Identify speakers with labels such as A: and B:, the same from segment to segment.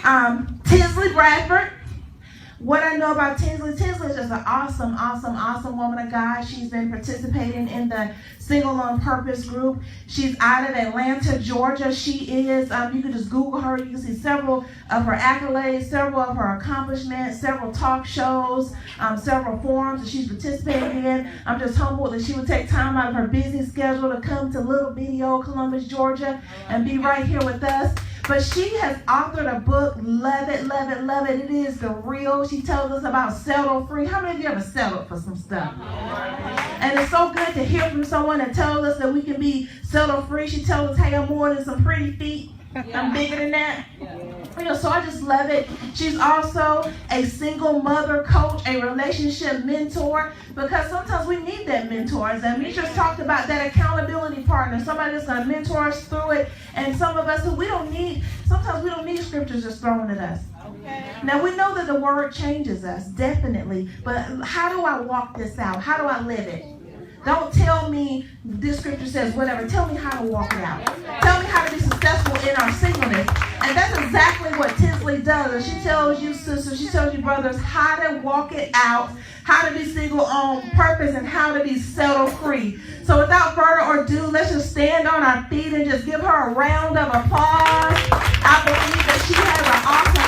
A: Tinzley Bradford. What I know about Tinzley is just an awesome woman of God. She's been participating in the Single on Purpose group. She's out of Atlanta, Georgia. She is, you can just Google her. You can see several of her accolades, several of her accomplishments, several talk shows, several forums that she's participating in. I'm just humbled that she would take time out of her busy schedule to come to little bitty old Columbus, Georgia, and be right here with us. But she has authored a book, love it. It is the real. She tells us about settle free. How many of you ever settled for some stuff? And it's so good to hear from someone that tells us that we can be settle free. She tells us, hey, I'm more than some pretty feet. I'm bigger than that. So I just love it. She's also a single mother coach, a relationship mentor, because sometimes we need that mentor. And we just talked about that accountability partner, somebody that's going to mentor us through it. And some of us who sometimes we don't need scriptures just thrown at us. Okay. Now we know that the word changes us, definitely. But how do I walk this out? How do I live it? Don't tell me this scripture says whatever. Tell me how to walk it out. Tell me how to be successful in our singleness. And that's exactly what Tinzley does. And she tells you sisters, she tells you brothers how to walk it out, how to be single on purpose, and how to be settled free. So without further ado, let's just stand on our feet and just give her a round of applause. I believe that she has an awesome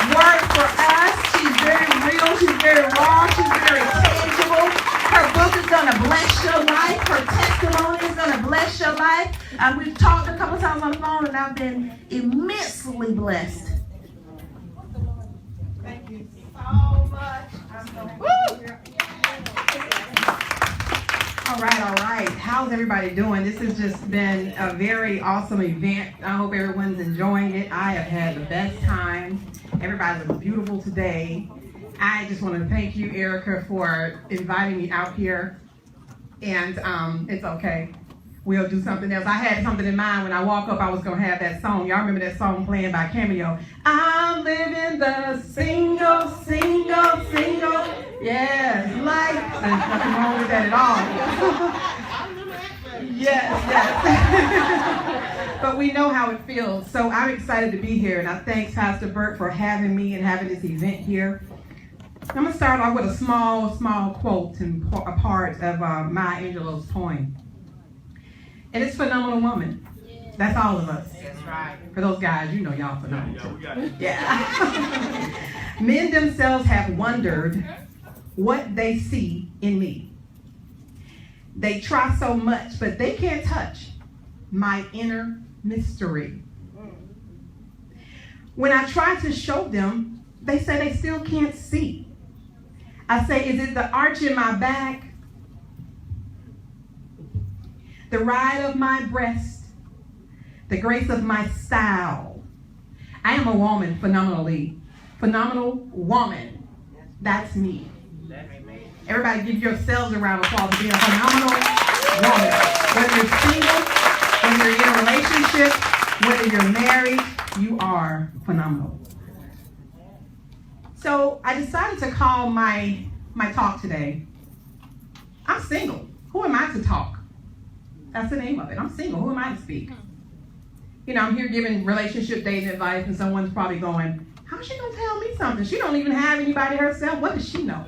A: word for us. She's very real. She's very raw. She's very tangible. Her book is going to bless your life. Her testimony is going to bless your life. We've talked a couple times on the phone, and I've been immensely blessed. Thank you so much. Woo!
B: All right. How's everybody doing? This has just been a very awesome event. I hope everyone's enjoying it. I have had the best time. Everybody looks beautiful today. I just want to thank you, Erica, for inviting me out here. And it's okay. We'll do something else. I had something in mind when I walk up. I was going to have that song. Y'all remember that song playing by Cameo? I'm living the single. Yes, life. There's nothing wrong with that at all. Yes. But we know how it feels. So I'm excited to be here. And I thank Pastor Burt for having me and having this event here. I'm going to start off with a small quote and a part of Maya Angelou's poem. And it's Phenomenal Woman. That's all of us.
C: That's right.
B: For those guys, you know y'all phenomenal.
C: Yeah, we got it.
B: Yeah. Men themselves have wondered what they see in me. They try so much, but they can't touch my inner mystery. When I try to show them, they say they still can't see. I say, is it the arch in my back? The ride of my breast? The grace of my style? I am a woman, phenomenal woman. That's me. Everybody give yourselves a round of applause for being a phenomenal woman. Whether you're single, whether you're in a relationship, whether you're married, you are phenomenal. So I decided to call my talk today, I'm single. Who am I to talk? That's the name of it. I'm single. Who am I to speak? I'm here giving relationship dating advice, and someone's probably going, how's she going to tell me something? She don't even have anybody herself. What does she know?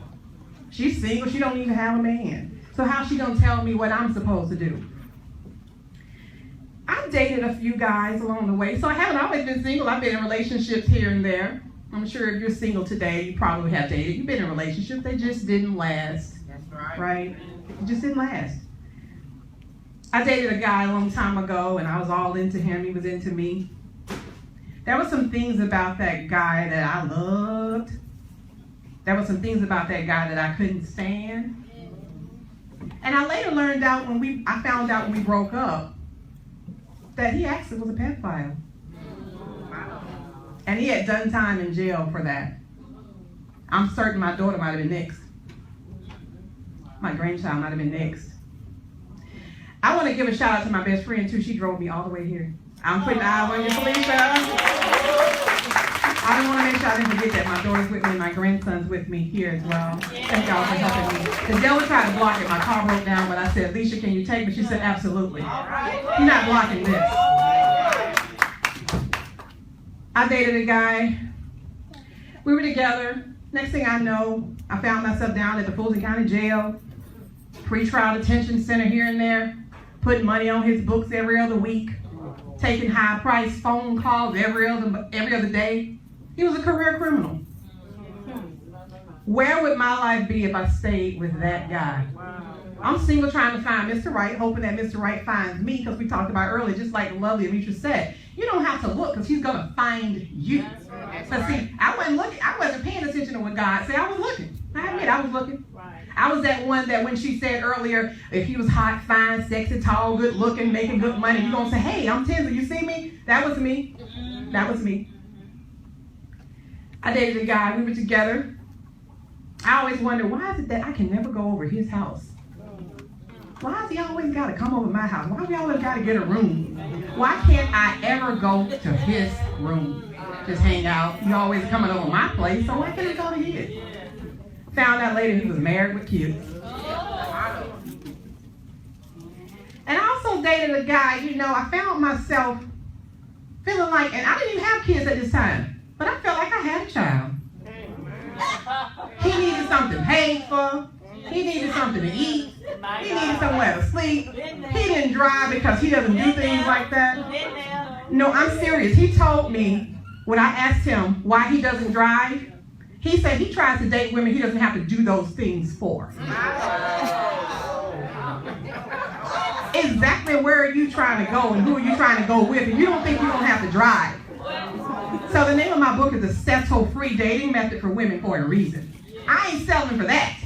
B: She's single. She don't even have a man. So how's she going to tell me what I'm supposed to do? I've dated a few guys along the way, so I haven't always been single. I've been in relationships here and there. I'm sure if you're single today, you probably have dated. You've been in relationships. They just didn't last.
C: That's right.
B: Right? It just didn't last. I dated a guy a long time ago, and I was all into him. He was into me. There were some things about that guy that I loved. There were some things about that guy that I couldn't stand. And I later learned out I found out when we broke up that he actually was a pedophile. And he had done time in jail for that. I'm certain my daughter might have been next. My grandchild might have been next. I want to give a shout out to my best friend too. She drove me all the way here. I'm putting eyes on you, Felicia. I want to make sure I didn't forget that my daughter's with me and my grandson's with me here as well. Thank y'all for helping me. The devil tried to block it. My car broke down, but I said, Alicia, can you take me? She said, absolutely. You're not blocking this. I dated a guy. We were together. Next thing I know, I found myself down at the Fulton County Jail, pretrial detention center here and there, putting money on his books every other week, taking high-priced phone calls every other day. He was a career criminal. Where would my life be if I stayed with that guy? I'm single trying to find Mr. Right, hoping that Mr. Right finds me, because we talked about earlier, just like the lovely Amisha said, you don't have to look because he's going to find you. But see, I wasn't looking, I wasn't paying attention to what God said. I was looking. I admit I was looking. I was that one that when she said earlier, if he was hot, fine, sexy, tall, good looking, making good money, you're going to say, hey, I'm Tinzley, you see me? That was me. That was me. I dated a guy, we were together. I always wonder, why is it that I can never go over his house? Why has he always got to come over my house? Why we always got to get a room? Why can't I ever go to his room? Just hang out. He always coming over my place, so why can't I go to his? Found out later he was married with kids. And I also dated a guy, I found myself feeling like, and I didn't even have kids at this time, but I felt like I had a child. He needed something paid for. He needed something to eat. He needed somewhere to sleep. He didn't drive because he doesn't do things like that. No, I'm serious. He told me when I asked him why he doesn't drive, he said he tries to date women he doesn't have to do those things for. Exactly where are you trying to go and who are you trying to go with, and you don't think you don't have to drive. So the name of my book is A Settle-Free Dating Method for Women for a Reason. I ain't selling for that.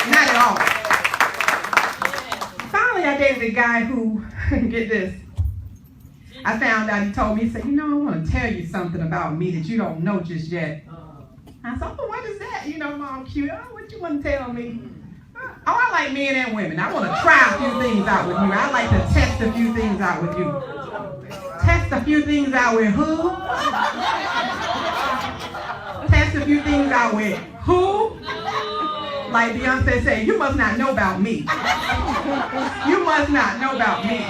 B: Not at all. Finally, I dated a guy who, get this, I found out, he told me, he said, I want to tell you something about me that you don't know just yet. I said, oh, what is that? Mom, cute. Oh, what you want to tell me? Oh, I like men and women. I want to try a few things out with you. I like to test a few things out with you. Test a few things out with who? Test a few things out with who? Like Beyonce said, you must not know about me. You must not know about me.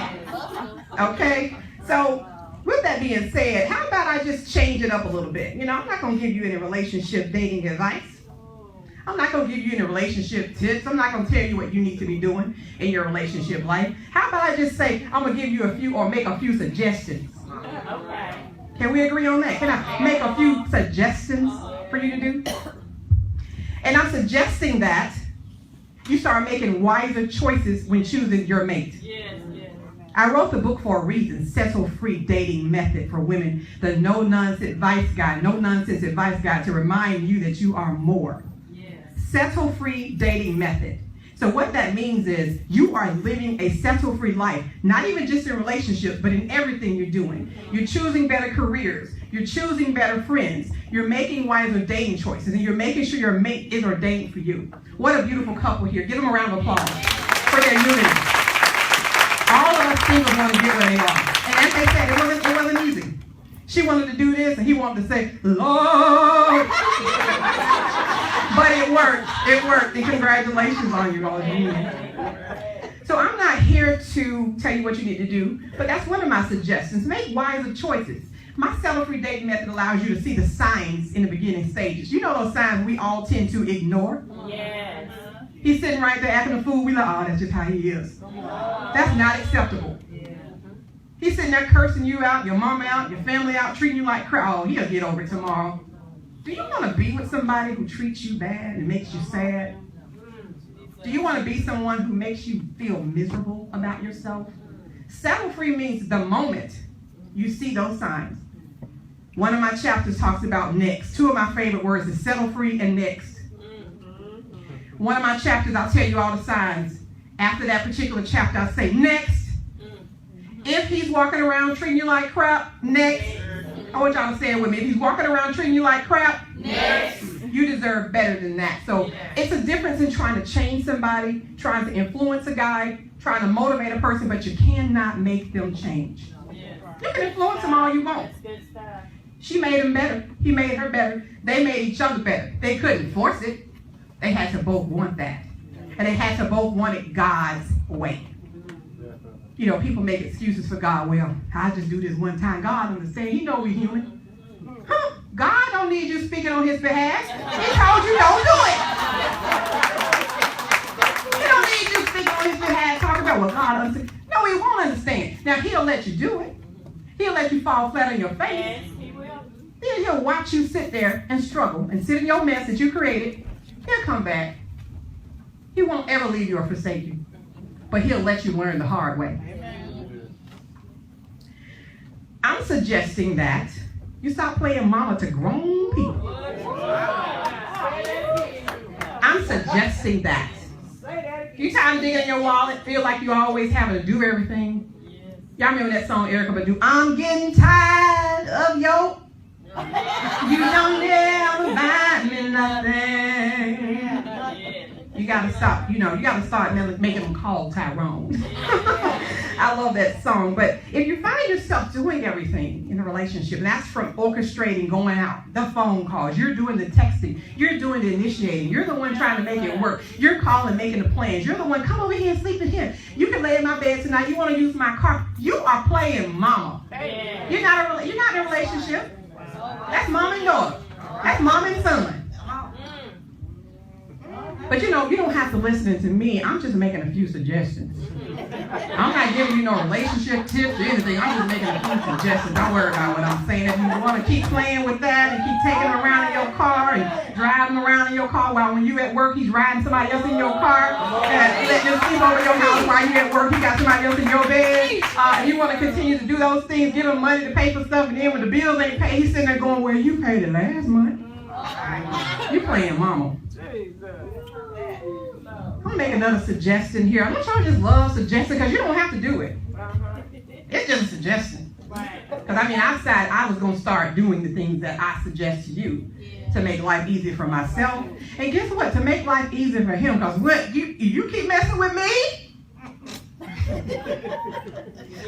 B: Okay? So, with that being said, how about I just change it up a little bit? I'm not going to give you any relationship dating advice. I'm not going to give you any relationship tips. I'm not going to tell you what you need to be doing in your relationship life. How about I just say, I'm going to give you a few or make a few suggestions. Okay. Can we agree on that? Can I make a few suggestions for you to do? And I'm suggesting that you start making wiser choices when choosing your mate. I wrote the book for a reason, Settle-Free Dating Method for Women, the no-nonsense advice guide to remind you that you are more. Settle-Free Dating Method. So what that means is you are living a settle-free life, not even just in relationships, but in everything you're doing. You're choosing better careers. You're choosing better friends. You're making wiser dating choices, and you're making sure your mate is ordained for you. What a beautiful couple here. Give them a round of applause for their unity. All of us singles want to get where they are. And as they said, it wasn't easy. She wanted to do this, and he wanted to say, Lord. But it worked. It worked. And congratulations on you all. So I'm not here to tell you what you need to do, but that's one of my suggestions. Make wiser choices. My Settle-Free Dating Method allows you to see the signs in the beginning stages. You know those signs we all tend to ignore? Yes. He's sitting right there acting a fool. We like, oh, that's just how he is. That's not acceptable. He's sitting there cursing you out, your mama out, your family out, treating you like crap. Oh, he'll get over it tomorrow. Do you want to be with somebody who treats you bad and makes you sad? Do you want to be someone who makes you feel miserable about yourself? Settle-free means the moment you see those signs. One of my chapters talks about next. Two of my favorite words is settle-free and next. One of my chapters, I'll tell you all the signs. After that particular chapter, I'll say next. If he's walking around treating you like crap, next. I want y'all to say it with me. If he's walking around treating you like crap, next. You deserve better than that. So it's a difference in trying to change somebody, trying to influence a guy, trying to motivate a person, but you cannot make them change. You can influence them all you want. She made him better. He made her better. They made each other better. They couldn't force it. They had to both want that. And they had to both want it God's way. people make excuses for God. Well, I just do this one time. God understands. He knows we're human. Huh? God don't need you speaking on his behalf. He told you don't do it. He don't need you speaking on his behalf, talking about what God understands. No, he won't understand. Now, he'll let you do it. He'll let you fall flat on your face. Yes, he will. Then he'll watch you sit there and struggle and sit in your mess that you created. He'll come back. He won't ever leave you or forsake you. But he'll let you learn the hard way. Amen. I'm suggesting that you stop playing mama to grown people. I'm suggesting that. You tired of digging in your wallet, feel like you always having to do everything? Y'all remember that song Erica Badu? I'm getting tired of your. You don't never buy me nothing. You gotta stop, you gotta start making them call Tyrone. I love that song. But if you find yourself doing everything in a relationship, and that's from orchestrating, going out, the phone calls, you're doing the texting, you're doing the initiating, you're the one trying to make it work, you're calling, making the plans, you're the one, come over here and sleep in here. You can lay in my bed tonight, you want to use my car. You are playing mama. You're not in a relationship. That's mom and daughter. That's mom and son. But you don't have to listen to me. I'm just making a few suggestions. I'm not giving you no relationship tips or anything. I'm just making a few suggestions. Don't worry about what I'm saying. If you want to keep playing with that and keep taking them around in your car and driving around in your car while when you at work, he's riding somebody else in your car and letting him sleep over your house while you at work, he got somebody else in your bed. And you want to continue to do those things, give him money to pay for stuff, and then when the bills ain't paid, he's sitting there going, well, you paid it last month. You playing mama. I'm gonna make another suggestion here. I'm not trying to just love suggesting because you don't have to do it. It's just a suggestion. Because outside I was gonna start doing the things that I suggest to you to make life easier for myself. And guess what? To make life easier for him. Because what you keep messing with me,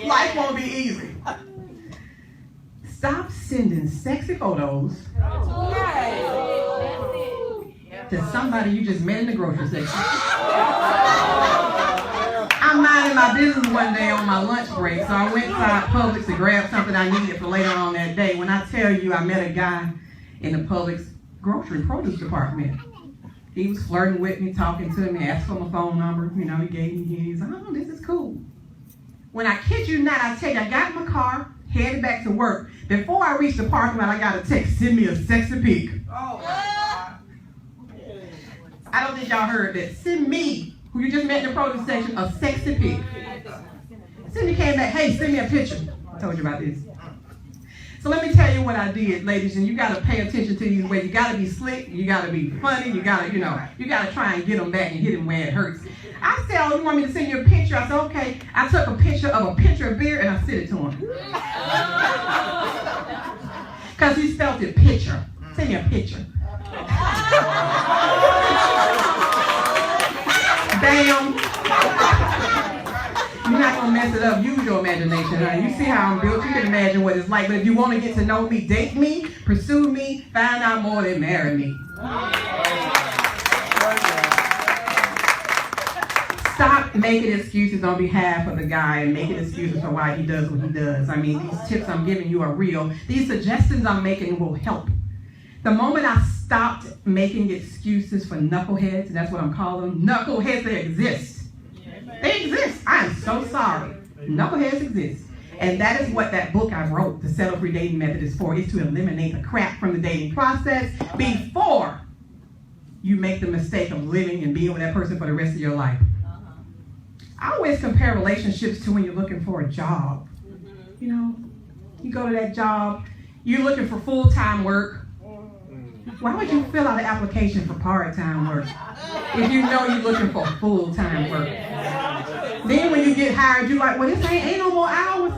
B: life won't be easy. Stop sending sexy photos to somebody you just met in the grocery section. I'm minding my business one day on my lunch break, so I went inside Publix to grab something I needed for later on that day. When I tell you I met a guy in the Publix grocery produce department. He was flirting with me, talking to me, asked for my phone number. He gave me his. Oh, this is cool. When I kid you not, I tell you, I got in my car, headed back to work. Before I reached the parking lot, I got a text, send me a sexy pic. I don't think y'all heard that. Send me, who you just met in the produce section, a sexy pic. Cindy came back, hey, send me a picture. I told you about this. So let me tell you what I did, ladies, and you got to pay attention to these ways. You got to be slick, you got to be funny, you got to, you got to try and get them back and hit them where it hurts. I said, oh, you want me to send you a picture? I said, okay. I took a picture of beer and I sent it to him. Because he spelled it picture. Send me a picture. Bam. You're not going to mess it up. Use your imagination. Huh? You see how I'm built. You can imagine what it's like. But if you want to get to know me, date me, pursue me, find out more, then marry me. Stop making excuses on behalf of the guy and making excuses for why he does what he does. These tips I'm giving you are real. These suggestions I'm making will help. The moment I stopped making excuses for knuckleheads, and that's what I'm calling them, knuckleheads, they exist. They exist. I am so sorry. Knuckleheads exist. And that is what that book I wrote, The Settle-Free Dating Method, is for, is to eliminate the crap from the dating process before you make the mistake of living and being with that person for the rest of your life. I always compare relationships to when you're looking for a job. You go to that job, you're looking for full-time work. Why would you fill out an application for part-time work if you know you're looking for full-time work? Then when you get hired, you're like, well, this ain't no more hours.